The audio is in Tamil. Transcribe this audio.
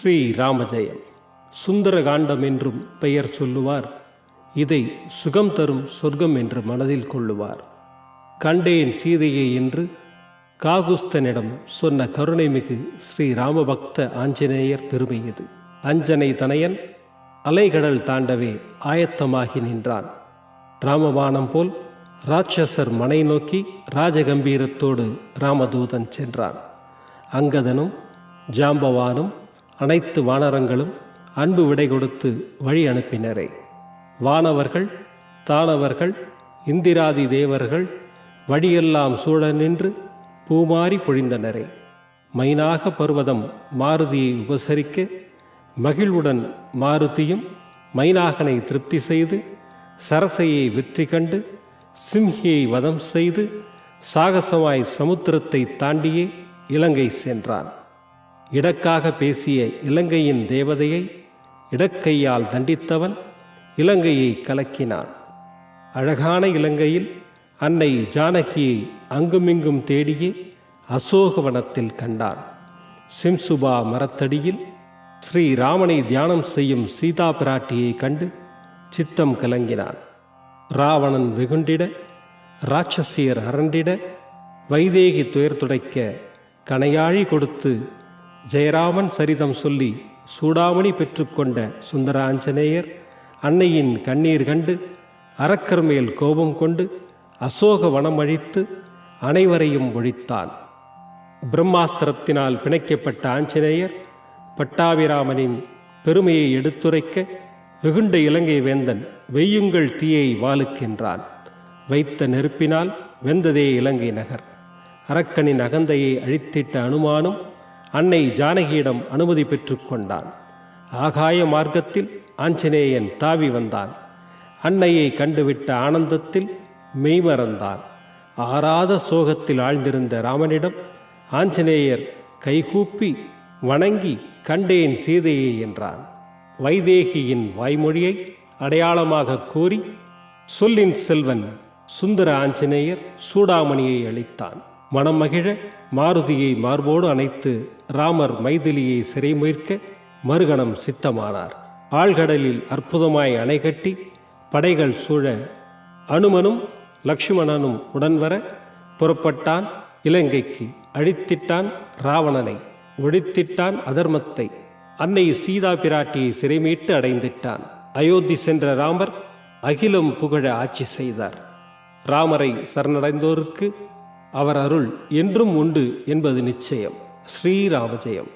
ஸ்ரீ ராமஜெயம். சுந்தரகாண்டம் என்றும் பெயர் சொல்லுவார். இதை சுகம் தரும் சொர்க்கம் என்று மனதில் கொள்ளுவார். கண்டேன் சீதையை என்று காகுஸ்தனிடம் சொன்ன கருணைமிகு ஸ்ரீ ராமபக்த ஆஞ்சநேயர் பெருமை இது. அஞ்சனை தனையன் அலைகடல் தாண்டவே ஆயத்தமாகி நின்றான். ராமபாணம் போல் ராட்சசர் மனை நோக்கி ராஜகம்பீரத்தோடு ராமதூதன் சென்றான். அங்கதனும் ஜாம்பவானும் அனைத்து வானரங்களும் அன்பு விடை கொடுத்து வழி அனுப்பினரே. வானவர்கள் தானவர்கள் இந்திராதி தேவர்கள் வழியெல்லாம் சூழ நின்று பூமாரி பொழிந்தனரே. மைனாக பர்வதம் மாருதியை உபசரிக்க மகிழ்வுடன் மாருதியும் மைனாகனை திருப்தி செய்து சரசையை வெற்றி கண்டு சிம்ஹியை வதம் செய்து சாகசமாய் சமுத்திரத்தை தாண்டியே இலங்கை சென்றான். இடக்காக பேசிய இலங்கையின் தேவதையை இடக்கையால் தண்டித்தவன் இலங்கையை கலக்கினான். அழகான இலங்கையில் அன்னை ஜானகியை அங்குமிங்கும் தேடியே அசோகவனத்தில் கண்டான். சிம்சுபா மரத்தடியில் ஸ்ரீராமனை தியானம் செய்யும் சீதா பிராட்டியை கண்டு சித்தம் கலங்கினான். ராவணன் வெகுண்டிட ராட்சசியர் அரண்டிட வைதேகி துயர் துடைக்க கணையாழி கொடுத்து ஜெயராமன் சரிதம் சொல்லி சூடாமணி பெற்றுக்கொண்ட சுந்தர ஆஞ்சநேயர் அன்னையின் கண்ணீர் கண்டு அரக்கர் மேல் கோபம் கொண்டு அசோக வனம் அழித்து அனைவரையும் ஒழித்தான். பிரம்மாஸ்திரத்தினால் பிணைக்கப்பட்ட ஆஞ்சநேயர் பட்டாபிராமனின் பெருமையை எடுத்துரைக்க வெகுண்ட இலங்கை வேந்தன் வெய்யுங்கள் தீயை வாளுக்கின்றான். வைத்த நெருப்பினால் வெந்ததே இலங்கை நகர். அரக்கனின் அகந்தையை அழித்திட்ட அனுமானும் அன்னை ஜானகியிடம் அனுமதி பெற்றுக்கொண்டான். ஆகாய மார்க்கத்தில் ஆஞ்சநேயன் தாவி வந்தான். அன்னையை கண்டுவிட்ட ஆனந்தத்தில் மெய்மறந்தான். ஆறாத சோகத்தில் ஆழ்ந்திருந்த ராமனிடம் ஆஞ்சநேயர் கைகூப்பி வணங்கி கண்டேன் சீதையை என்றான். வைதேகியின் வாய்மொழியை அடையாளமாக கூறி சொல்லின் செல்வன் சுந்தர ஆஞ்சநேயர் சூடாமணியை அளித்தான். மனம் மகிழ மாருதியை மார்போடு அணைத்து ராமர் மைதிலியை சிறைமீட்க மறுகணம் சித்தமானார். ஆழ்கடலில் அற்புதமாய் அணை கட்டி படைகள் சூழ அனுமனும் லக்ஷ்மணனும் உடன்வர புறப்பட்டான் இலங்கைக்கு. அழித்திட்டான் ராவணனை, ஒழித்திட்டான் அதர்மத்தை. அன்னை சீதா பிராட்டியை சிறைமீட்டு அடைந்திட்டான். அயோத்தி சென்ற ராமர் அகிலம் புகழ ஆட்சி செய்தார். ராமரை சரணடைந்தோருக்கு அவர் அருள் என்றும் உண்டு என்பது நிச்சயம். ஸ்ரீராமஜெயம்.